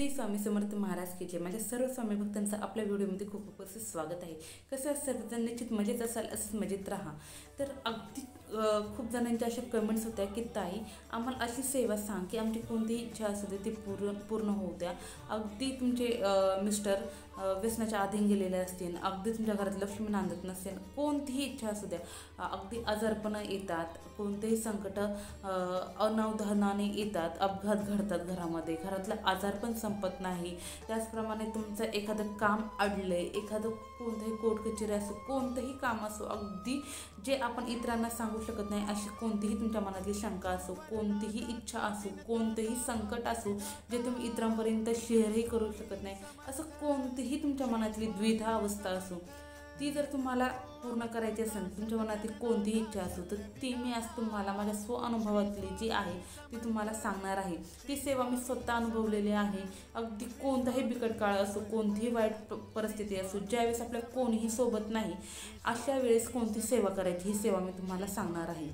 श्री स्वामी समर्थ महाराज की जय। माझ्या सर्व स्वामी भक्तांचं आपल्या व्हिडिओमध्ये खूप खूप असं स्वागत आहे। कसं सर्वजण निश्चित मजेत असाल, असंच मजेत राहा। तर अगदी खूप जणांच्या अशा कमेंट्स होत्या की ताई आम्हाला अशी सेवा सांग की आमची कोणतीही इच्छा असू दे ती पूर्ण होऊ द्या। अगदी तुमचे मिस्टर व्यसनाच्या अधीन गेलेले असतील, अगदी तुमच्या घरात लक्ष्मी नांदत नसेल, कोणतीही इच्छा असू द्या, अगदी आजारपणं येतात, कोणतेही संकट अनावधानाने येतात, अपघात घडतात घरामध्ये, घरातलं आजार पण संपत नाही। त्याचप्रमाणे तुमचं एखादं काम अडलंय, एखादं कोणतंही कोर्ट कचेरी असो, कोणतंही काम असो, अगदी जे आपण इतरांना सांगू शकत नाही अशी कोणतीही तुमच्या मनातली शंका असो, कोणतीही इच्छा असो, कोणतेही संकट असो जे तुम्ही इतरांपर्यंत शेअरही करू शकत नाही, असं कोणतीही तुमच्या मनातली द्विधा अवस्था असो, ती जर तुम्हाला पूर्ण करायची असेल, तुमच्या मनातील कोणतीही इच्छा असो, तर ती मी आज तुम्हाला माझ्या स्वअनुभवातली जी आहे ती तुम्हाला सांगणार आहे। ती सेवा मी स्वतः अनुभवलेली आहे। अगदी कोणताही बिकट काळ असो, कोणतीही वाईट परिस्थिती असो, ज्यावेळेस आपल्या कोणीही सोबत नाही, अशा वेळेस कोणती सेवा करायची ही सेवा मी तुम्हाला सांगणार आहे।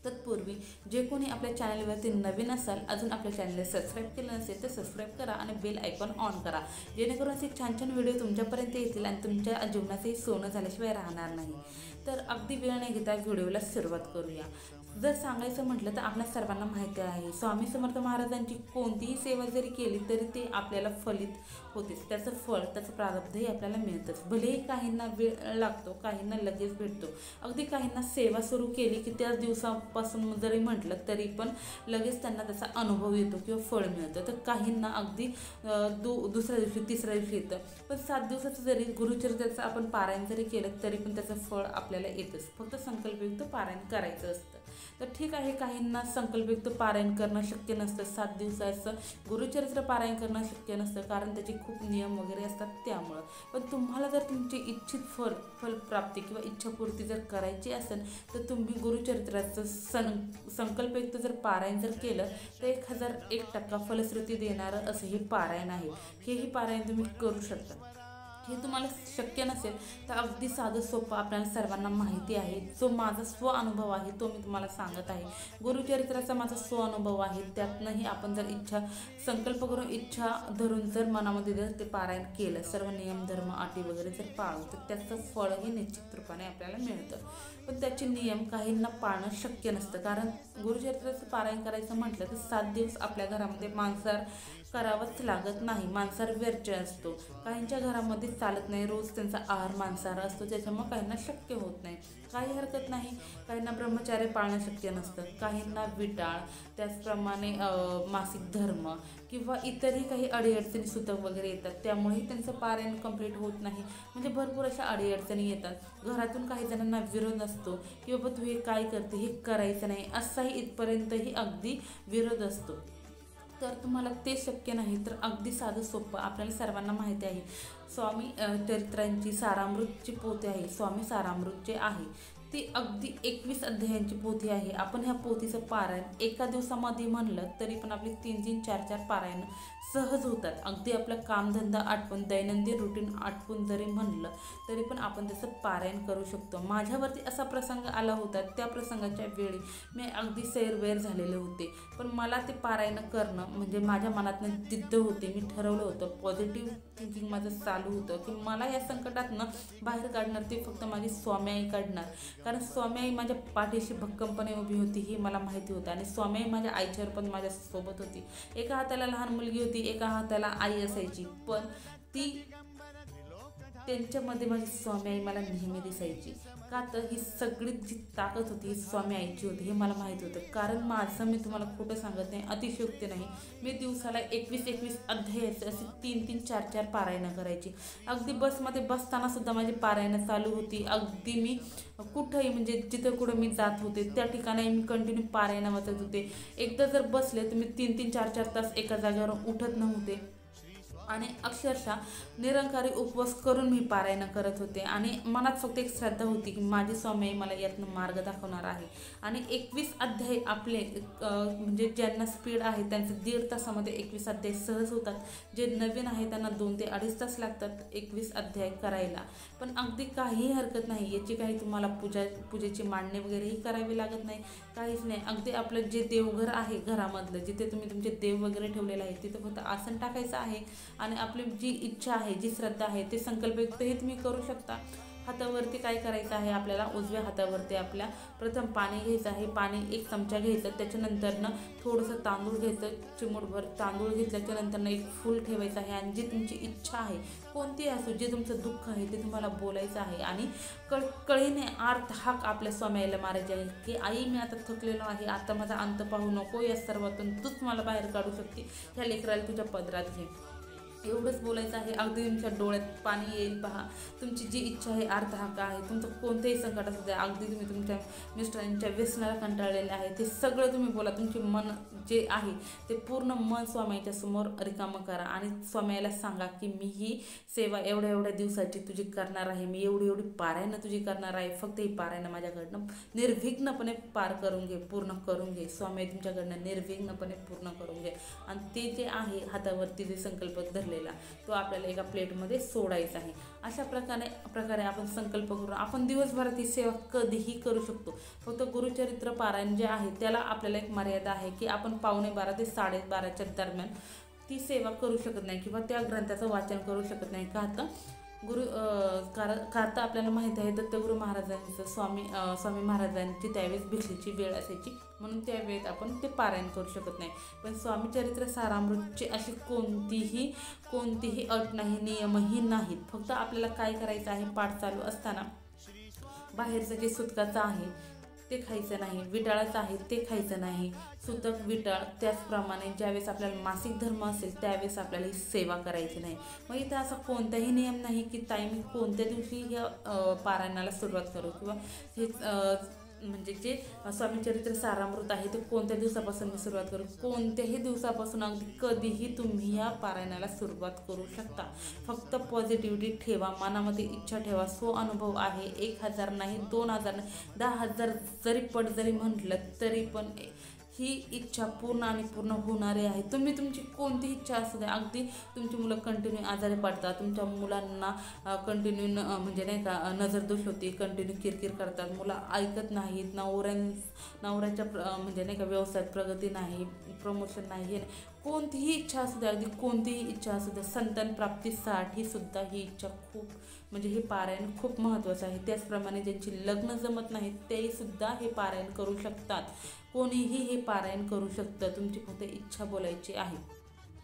तत्पूर्वी जे कोणी आपल्या चॅनलवरती नवीन असाल, अजून आपल्या चॅनलला सबस्क्राईब केलं नसेल तर सबस्क्राईब करा आणि बेल आयकॉन ऑन करा, जेणेकरून असे छान छान व्हिडिओ तुमच्यापर्यंत येतील आणि तुमच्या जीवनाचंही सोनं झाल्याशिवाय राहणार नाही। तर अगदी वेळ नाही घेता व्हिडिओला सुरुवात करूया। जर सांगायचं म्हटलं तर आपल्या सर्वांना माहिती आहे, स्वामी समर्थ महाराजांची कोणतीही सेवा जरी केली तरी ते आपल्याला फलित होतेच, त्याचं फळ, त्याचं प्रारब्धही आपल्याला मिळतंच। भलेही काहींना वेळ लागतो, काहींना लगेच भेटतो, अगदी काहींना सेवा सुरू केली की त्याच दिवसापासून जरी म्हटलं तरी पण लगेच त्यांना त्याचा अनुभव येतो किंवा फळ मिळतं, तर काहींना अगदी दुसऱ्या दिवशी तिसऱ्या दिवशी येतं। पण 7 दिवसाचं जरी गुरुचरित्राचं आपण पारायण जरी केलं तरी पण त्याचं फळ आपल्याला येतंच, फक्त संकल्पयुक्त पारायण करायचं असतं। तर ठीक आहे, काहींना संकल्पयुक्त पारायण करणं शक्य नसतं, 7 दिवसाचं गुरुचरित्र पारायण करणं शक्य नसतं, कारण त्याचे खूप नियम वगैरे असतात त्यामुळं। पण तुम्हाला जर तुमची इच्छित फलप्राप्ती किंवा इच्छापूर्ती जर करायची असेल तर तुम्ही गुरुचरित्राचं संकल्पयुक्त जर पारायण जर केलं तर 1001% फलश्रुती देणारं असं हे पारायण आहे। हेही पारायण तुम्ही करू शकता। हे तुम्हाला शक्य नसेल तर अगदी साधं सोपं आपल्याला सर्वांना माहिती आहे, जो माझा स्वअनुभव आहे तो मी तुम्हाला सांगत आहे। गुरुचरित्राचा माझा स्वअनुभव आहे, त्यातनंही आपण जर संकल्प करून इच्छा धरून जर मनामध्ये जर ते पारायण केलं, सर्व नियम धर्म अटी वगैरे जर पाळलं तर त्याचं फळही निश्चित रूपाने आपल्याला मिळतं। पण त्याचे नियम काहींना पाळणं शक्य नसतं, कारण गुरुचरित्राचं पारायण करायचं म्हटलं तर 7 दिवस आपल्या घरामध्ये मांसाहार करावंच लागत नाही, मांसाहार वर्ज्य असतो। काहींच्या घरामध्ये चालत नाही, रोज त्यांचा आहार मांसाहार असतो, त्याच्यामुळे काहींना शक्य होत नाही, काही हरकत नाही। काहींना ब्रह्मचार्य पाळणं शक्य नसतं, काहींना विटाळ, त्याचप्रमाणे मासिक धर्म किंवा इतरही काही अडीअडचणी सुतक वगैरे येतात, त्यामुळेही त्यांचं पारायण कंप्लीट होत नाही। म्हणजे भरपूर अशा अडीअडचणी येतात, घरातून काही जणांना विरोध असतो की बाबा तू हे काय करते, हे करायचं नाही, असाही इथपर्यंतही अगदी विरोध असतो। तर तुम्हाला ते शक्य नाही तर अगदी साधं सोपं आपल्याला सर्वांना माहिती आहे, स्वामी चरित्रांची सारामृतची पोथी आहे, स्वामी सारामृत जे आहे ती अगदी 21 अध्यायांची पोथी आहे। आपण ह्या पोथीचं पारायण एका दिवसामध्ये म्हणलं तरी पण आपली 3-3, 4-4 पारायण सहज होतात। अगदी आपलं कामधंदा आटपून, दैनंदिन रुटीन आटपून जरी म्हणलं तरी पण आपण त्याचं पारायण करू शकतो। माझ्यावरती असा प्रसंग आला होता, त्या प्रसंगाच्या वेळी मी अगदी सैरवैर झालेले होते, पण मला ते पारायण करणं म्हणजे माझ्या मनातनं जिद्द होती, मी ठरवलं होतं, पॉझिटिव्ह थिंकिंग माझं चालू होतं की मला या संकटातनं बाहेर काढणार ते फक्त माझी स्वामी आई काढणार, कारण स्वामी आई माझ्या पाठीशी भक्कमपणे उभी होती हे मला माहिती होतं, आणि स्वामी आई माझ्या आईच्यावर पण माझ्यासोबत होती। एका हाताला लहान मुलगी होती, एका हाताला आई असायची, पण ती त्यांच्यामध्ये माझी स्वामी आई मला नेहमी दिसायची। का तर ही सगळी जी ताकद होती ही स्वामी आईची होती हे मला माहीत होतं, कारण माझं मी तुम्हाला खोटं सांगत नाही, अतिशयोक्ती नाही, मी दिवसाला 21 अध्यायाचे असे 3-3, 4-4 पारायणं करायची। अगदी बसमध्ये बसताना सुद्धा माझी पारायणं चालू होती, अगदी मी कुठंही म्हणजे जिथं कुठं मी जात होते त्या ठिकाणी मी कंटिन्यू पारायणं वाचत होते। एकदा जर बसले तर मी 3-3, 4-4 तास एका जागेवर उठत नव्हते, आणि अक्षरशः निरंकारी उपवास करून मी पारायण करत होते आणि मनात फक्त एक श्रद्धा होती की माझी स्वामी मला यातनं मार्ग दाखवणार आहे. आणि 21 अध्याय आपले म्हणजे ज्यांना स्पीड आहे त्यांचे 1.5 तासामध्ये 21 अध्याय सहज होतात. जे नवीन आहे त्यांना 2 ते 2.5 तास लागतात 21 अध्याय करायला. पण अगदी काहीही हरकत नाही, याची काही तुम्हाला पूजेची मांडणी वगैरेही करावी लागत नाही, काहीच नाही. अगदी आपलं जे देवघर आहे घरामधलं, जिथे तुम्ही तुमचे देव वगैरे ठेवलेलं आहे तिथे फक्त आसन टाकायचं आहे आणि आपली जी इच्छा आहे, जी श्रद्धा आहे, ते संकल्पयुक्तही तुम्ही करू शकता. हातावरती काय करायचं आहे आपल्याला, उजव्या हातावरती आपल्या प्रथम पाणी घ्यायचं आहे. पाणी 1 चमचा घ्यायचं, त्याच्यानंतरनं थोडंसं तांदूळ घ्यायचं, चिमूटभर तांदूळ घेतल्याच्यानंतरनं एक फूल ठेवायचं आहे आणि जी तुमची इच्छा आहे कोणती असो, जे तुमचं दुःख आहे ते तुम्हाला बोलायचं आहे आणि कळीने हाक आपल्या स्वामीला मारायचे आहे की आई मी आता थकलेलो आहे, आता माझा अंत पाहू नको, या सर्वातून तूच मला बाहेर काढू शकते, ह्या लेकराला तुझ्या पदरात घे, एवढंच बोलायचं आहे. अगदी तुमच्या डोळ्यात पाणी येईल पहा. तुमची जी इच्छा आहे, अर्थहाक आहे, तुमचं कोणतेही संकट असू द्या, अगदी तुम्ही तुमच्या मिस्टरांच्या व्यसनाला कंटाळलेले आहे, ते सगळं तुम्ही बोला. तुमचे मन जे आहे ते पूर्ण मन स्वामीच्या समोर रिकामं करा आणि स्वामीला सांगा की मी ही सेवा एवढ्या एवढ्या दिवसाची तुझी करणार आहे, मी एवढी एवढी पारायणं तुझी करणार आहे, फक्त ही पारायणं माझ्याकडनं निर्विघ्नपणे पार करून घे, पूर्ण करून घे. स्वामी तुमच्याकडनं निर्विघ्नपणे पूर्ण करून घे. आणि ते जे आहे हातावरती जे संकल्प धरलेला तो आपल्याला एका प्लेटमध्ये सोडायचा आहे. अशा प्रकारे आपण संकल्प करून आपण दिवसभरात ही सेवा कधीही करू शकतो. फक्त गुरुचरित्र पारायण जे आहे त्याला आपल्याला एक मर्यादा आहे की आपण 11:15 ते 12:30च्या दरम्यान ती सेवा करू शकत नाही किंवा त्या ग्रंथाचं वाचन करू शकत नाही. का तर कारण आपल्याला माहिती आहे दत्तगुरू महाराजांचं स्वामी महाराजांची त्यावेळेस भिकलीची वेळ असायची, म्हणून त्यावेळेत आपण ते पारायण करू शकत नाही. पण स्वामी चरित्र सारामृतची अशी कोणतीही अट नाही, नियमही नाहीत. फक्त आपल्याला काय करायचं आहे, पाठ चालू असताना बाहेरचं जे सुतकाचं आहे ते खायचं नाही, विटाळाचं आहे ते खायचं नाही, सुतक विटाळ. त्याचप्रमाणे ज्यावेळेस आपल्याला मासिक धर्म असेल त्यावेळेस आपल्याला ही सेवा करायची नाही. मग इथं असा कोणताही नियम नाही की ताई मी कोणत्या दिवशी ह्या पारायणाला सुरुवात करू किंवा हे म्हणजे जे स्वामी चरित्र सारामृत आहे ते कोणत्या दिवसापासून मी सुरुवात करू. कोणत्याही दिवसापासून अगदी कधीही तुम्ही या पारायणाला सुरुवात करू शकता. फक्त पॉझिटिव्हिटी ठेवा, मनामध्ये इच्छा ठेवा. अनुभव आहे 1000 नाही, 2000 नाही, 10,000 जरी पट जरी म्हटलं तरी पण ही इच्छा पूर्ण आणि पूर्ण होणारी आहे. तुम्ही तुमची कोणतीही इच्छा असू द्या. अगदी तुमची मुलं कंटिन्यू आजारी पडतात, तुमच्या मुलांना कंटिन्यू म्हणजे नाही का नजरदोष होती, कंटिन्यू किरकिर करतात, मुलं ऐकत नाहीत, नवऱ्याच्या म्हणजे नाही का व्यवसायात प्रगती नाही, प्रमोशन नाही, हे नाही, कोणतीही इच्छा असू द्या, अगदी कोणतीही इच्छा असू द्या, संतान प्राप्तीसाठी सुद्धा ही इच्छा खूप म्हणजे हे पारायण खूप महत्त्वाचं आहे. त्याचप्रमाणे ज्यांची लग्न जमत नाहीत तेही सुद्धा हे पारायण करू शकतात. कोणीही हे पारायण करू शकतं, तुमची फक्त इच्छा बोलायची आहे.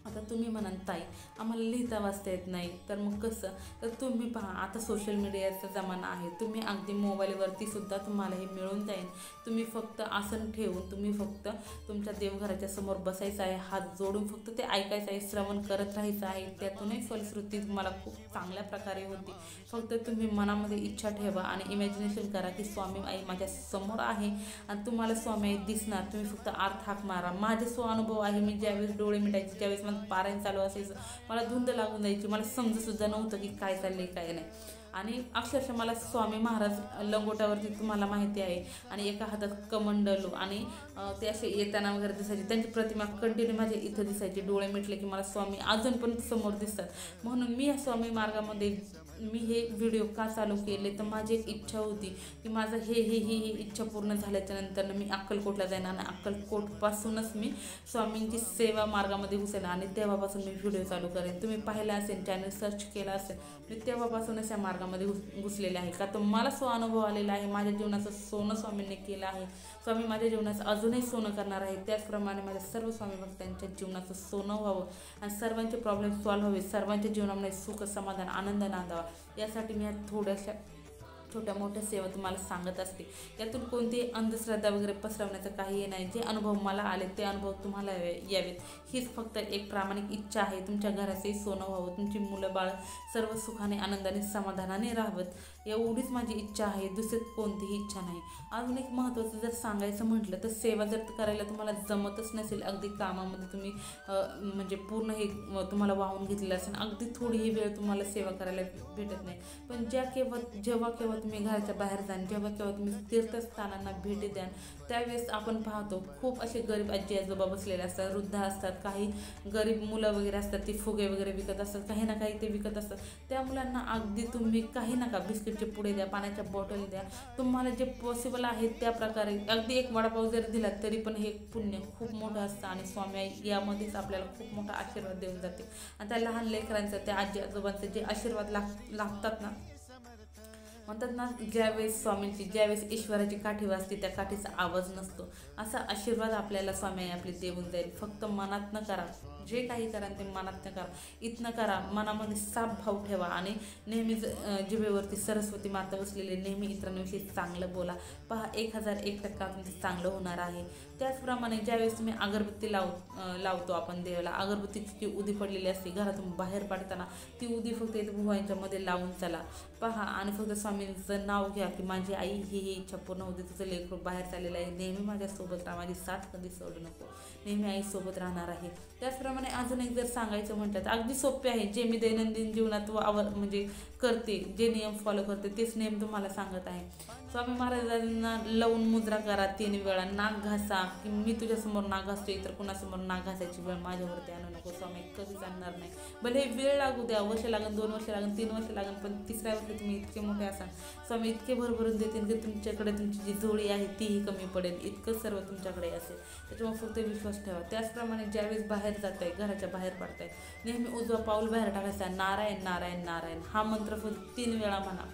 आता तुम्ही म्हणाल ताई आम्हाला लिहिता वाचता येत नाही, तर मग कसं, तर तुम्ही पहा आता सोशल मीडियाचा जमाना आहे, तुम्ही अगदी मोबाईलवरती सुद्धा तुम्हाला हे मिळून जाईल. तुम्ही फक्त आसन ठेवून तुम्ही फक्त तुमच्या देवघराच्या समोर बसायचं आहे, हात जोडून फक्त ते ऐकायचं आहे, श्रवण करत राहायचं आहे. त्यातूनही फलश्रुती तुम्हाला खूप चांगल्या प्रकारे होती. फक्त तुम्ही मनामध्ये इच्छा ठेवा आणि इमॅजिनेशन करा की स्वामी आई माझ्या समोर आहे आणि तुम्हाला स्वामी आई दिसणार. तुम्ही फक्त हाक मारा. माझे अनुभव आहे, मी ज्यावेळेस डोळे मिटायचे त्यावेळेस पारायण चालू असायचं, मला धुंद लागून जायची, मला समजतसुद्धा नव्हतं की काय चाललंय काय नाही. आणि अक्षरशः मला स्वामी महाराज लंगोटावरती तुम्हाला माहिती आहे आणि एका हातात कमंडलू आणि ते असे येताना वगैरे दिसायचे, त्यांची प्रतिमा कंटिन्यू माझ्या इथं दिसायची. डोळे मिटले की मला स्वामी अजून पण समोर दिसतात. म्हणून मी या स्वामी मार्गामध्ये मी हे व्हिडिओ का चालू केले, तर माझी एक इच्छा होती की माझं ही इच्छा पूर्ण झाल्याच्या नंतर मी अक्कलकोटला जाईन आणि अक्कलकोटपासूनच मी स्वामींची सेवा मार्गामध्ये घुसेन आणि तेव्हापासून मी व्हिडिओ चालू करेन. तुम्ही पाहिला असेल, चॅनल सर्च केला असेल, मी तेव्हापासूनच या मार्गामध्ये घुसलेले आहे. का तर मला अनुभव आलेला आहे, माझ्या जीवनाचं सोनं स्वामींनी केलं आहे, स्वामी माझ्या जीवनाचं अजूनही सोनं करणार आहे. त्याचप्रमाणे माझ्या सर्व स्वामी भक्तांच्या जीवनाचं सोनं व्हावं आणि सर्वांचे प्रॉब्लेम सॉल्व्ह व्हावे, सर्वांच्या जीवनामध्ये सुख समाधान आनंद नांदावा, यासाठी मी थोड्याशा छोट्या मोठ्या सेवा तुम्हाला सांगत असते. यातून कोणतीही अंधश्रद्धा वगैरे पसरवण्याचं काही नाही. जे अनुभव मला आले ते अनुभव तुम्हाला यावेत, हीच फक्त एक प्रामाणिक इच्छा आहे. तुमच्या घराचंही सोनं व्हावं, तुमची मुलं बाळ सर्व सुखाने आनंदाने समाधानाने राहावत, एवढीच माझी इच्छा आहे, दुसरी कोणतीही इच्छा नाही. अजून एक महत्त्वाचं जर सांगायचं म्हटलं तर सेवा जर करायला तुम्हाला जमतच नसेल, अगदी कामामध्ये तुम्ही म्हणजे पूर्ण हे तुम्हाला वाहून घेतलेलं असेल, अगदी थोडीही वेळ तुम्हाला सेवा करायला भेटत नाही, पण जेव्हा केव्हा तुम्ही घराच्या बाहेर जाल, जेव्हा केव्हा तुम्ही तीर्थस्थानांना भेटी द्याल, त्यावेळेस आपण पाहतो खूप असे गरीब आजी आजोबा बसलेले असतात, वृद्ध असतात, काही गरीब मुलं वगैरे असतात, ती फुगे वगैरे विकत असतात, काही ना काही ते विकत असतात. त्या मुलांना अगदी तुम्ही काही नका, बिस्किटचे पुडे द्या, पाण्याच्या बॉटल द्या, तुम्हाला जे पॉसिबल आहे त्या प्रकारे. अगदी एक वडापाव जरी दिला तरी पण हे पुण्य खूप मोठं असतं आणि स्वामी आई यामध्येच आपल्याला खूप मोठा आशीर्वाद देऊन जाते. आणि त्या लहान लेकरांचं, त्या आजी आजोबांचे जे आशीर्वाद लाभतात ना, म्हणतात ना, ज्यावेळेस ईश्वराची काठी वाजते त्या काठीचा आवाज नसतो, असा आशीर्वाद आपल्याला स्वामी आपली देऊन जाईल. फक्त मनात न करा, जे काही करा ते मनात न करा, इथनं करा, मनामध्ये साफ भाव ठेवा आणि नेहमी जिभेवरती सरस्वती माता बसलेली, नेहमी इतरांविषयी चांगलं बोला. पहा, 1001% तुमचं चांगलं होणार आहे. त्याचप्रमाणे ज्यावेळेस तुम्ही अगरबत्ती लावतो आपण देवाला, अगरबत्तीची जी उदी पडलेली असते घरातून बाहेर पडताना, ती उदी फक्त इथे भुवांच्यामध्ये लावून चला. पहा आणि फक्त स्वामींचं नाव घ्या की माझी आई ही इच्छा पूर्ण होते, तुझं लेकरू बाहेर चाललेलं आहे, नेहमी माझ्यासोबत राहा, माझी साथ कधी सोडू नको, नेहमी आईसोबत राहणार आहे. त्याचप्रमाणे अजून एक जर सांगायचं म्हटलं तर अगदी सोपे आहे, जे मी दैनंदिन जीवनात म्हणजे करते, जे नियम फॉलो करते तेच नियम तुम्हाला सांगत आहे. स्वामी महाराजांना लावून मुद्रा करा 3 वेळा, नाक घासा की मी तुझ्यासमोर नाक घासतोय, तर कुणासमोर नाक घासायची वेळ माझ्यावरती आणू नको, स्वामी कधीच आणणार नाही. भले वेळ लागू द्या, वर्ष लागेल, 2 वर्ष लागेल, 3 वर्ष लागेल, पण 3ऱ्या वर्षी तुम्ही इतके मोठे असाल, स्वामी इतके भरभरून देतील की तुमच्याकडे तुमची जी जोडी आहे तीही कमी पडेल, इतकं सर्व तुमच्याकडे असेल. त्याच्यामुळे फक्त विश्वास ठेवा. त्याचप्रमाणे ज्यावेळेस बाहेर जाताय, घराच्या बाहेर पडताय, नेहमी उजवा पाऊल बाहेर टाकायचा, नारायण नारायण नारायण हा मंत्र फक्त 3 वेळा म्हणा,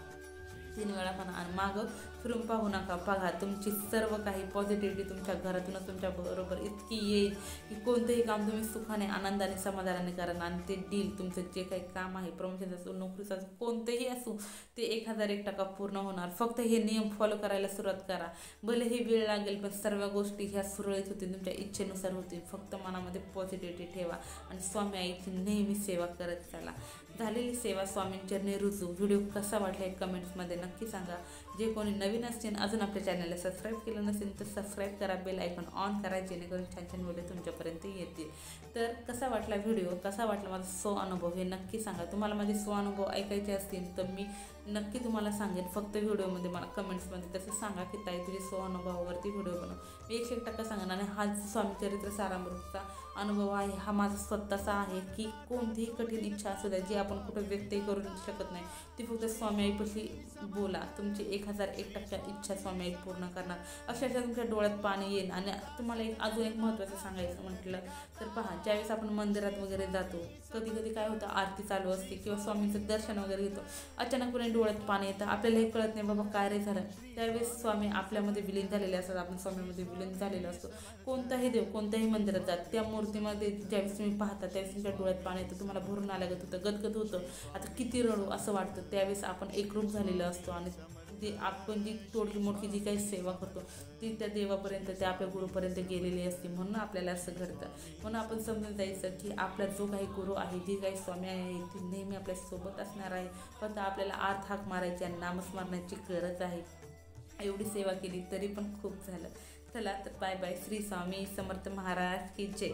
3 वेळा म्हणा आणि मागं फिरून पाहू नका. बघा, तुमची सर्व काही पॉझिटिव्हिटी तुमच्या घरातूनच तुमच्या बरोबर इतकी येईल की कोणतेही काम तुम्ही सुखाने, आनंदाने, समाधानाने करा आणि ते डील, तुमचं जे काही काम आहे, प्रमोशन असो, नोकरीचं असो, कोणतेही असो, ते 1001% पूर्ण होणार. फक्त हे नियम फॉलो करायला सुरुवात करा. भले ही वेळ लागेल, पण सर्व गोष्टी ह्या सुरळीत होतील, तुमच्या इच्छेनुसार होतील. फक्त मनामध्ये पॉझिटिव्हिटी ठेवा आणि स्वामी आईची नेहमी सेवा करत चला. झालेली सेवा स्वामींचरणी रुजू. व्हिडिओ कसा वाटला हे कमेंट्समध्ये नक्की सांगा. जे कोणी नवीन असतील, अजून आपल्या चॅनलला सबस्क्राईब केलं नसेल तर सबस्क्राईब करा, बेल आयकॉन ऑन करा, जेणेकरून छान छान व्हिडिओ तुमच्यापर्यंत येतील. तर कसा वाटला व्हिडिओ, कसा वाटला माझा अनुभव हे नक्की सांगा. तुम्हाला माझे अनुभव ऐकायचे असतील तर मी नक्की तुम्हाला सांगेन. फक्त व्हिडिओमध्ये मला कमेंट्समध्ये तसं सांगा की ताई तुझे अनुभवावरती व्हिडिओ बनव. मी 101% सांगेन. आणि हा स्वामीचरित्र सारामृतचा अनुभव आहे, हा माझा स्वतःचा आहे की कोणतीही कठीण इच्छा असू द्या, जी आपण कुठं व्यक्तही करू शकत नाही, ती फक्त स्वामी आईपाशी बोला, तुमची 1001% इच्छा स्वामी आई पूर्ण करणार. अक्षरशः तुमच्या डोळ्यात पाणी येईल. आणि तुम्हाला अजून एक महत्त्वाचं सांगायचं म्हटलं तर पहा, ज्यावेळेस आपण मंदिरात वगैरे जातो, कधी कधी काय होतं, आरती चालू असते किंवा स्वामींचं दर्शन वगैरे घेतो, अचानकपणे डोळ्यात पाणी येतं, आपल्याला हे कळत नाही बाबा काय रे झालं. त्यावेळेस स्वामी आपल्यामध्ये विलीन झालेले असतात, आपण स्वामीमध्ये विलीन झालेलो असतो. कोणताही देव, कोणत्याही मंदिरात जात, त्या मूर्तीमध्ये ज्यावेळेस तुम्ही पाहता त्यावेळेस तुमच्या डोळ्यात पाणी येतं, तुम्हाला भरून आल्यागत होतं, गदगद होतं, आता किती रडू असं वाटतं. त्यावेळेस आपण एकरूप झालेलं असतो आणि ते आपण जी थोडी मोठी जी काही सेवा करतो ती त्या देवापर्यंत, त्या आपल्या गुरुपर्यंत गेलेली असते. म्हणून आपल्याला असं घडतं. म्हणून आपण समजून जायचं की आपला जो काही गुरु आहे, जी काही स्वामी आहे, ती नेहमी आपल्यासोबत असणार आहे. फक्त आपल्याला आत हाक मारायची आणि नामस्मरणाची गरज आहे. एवढी सेवा केली तरी पण खूप झालं. चला तर बाय बाय. श्री स्वामी समर्थ महाराज की जय.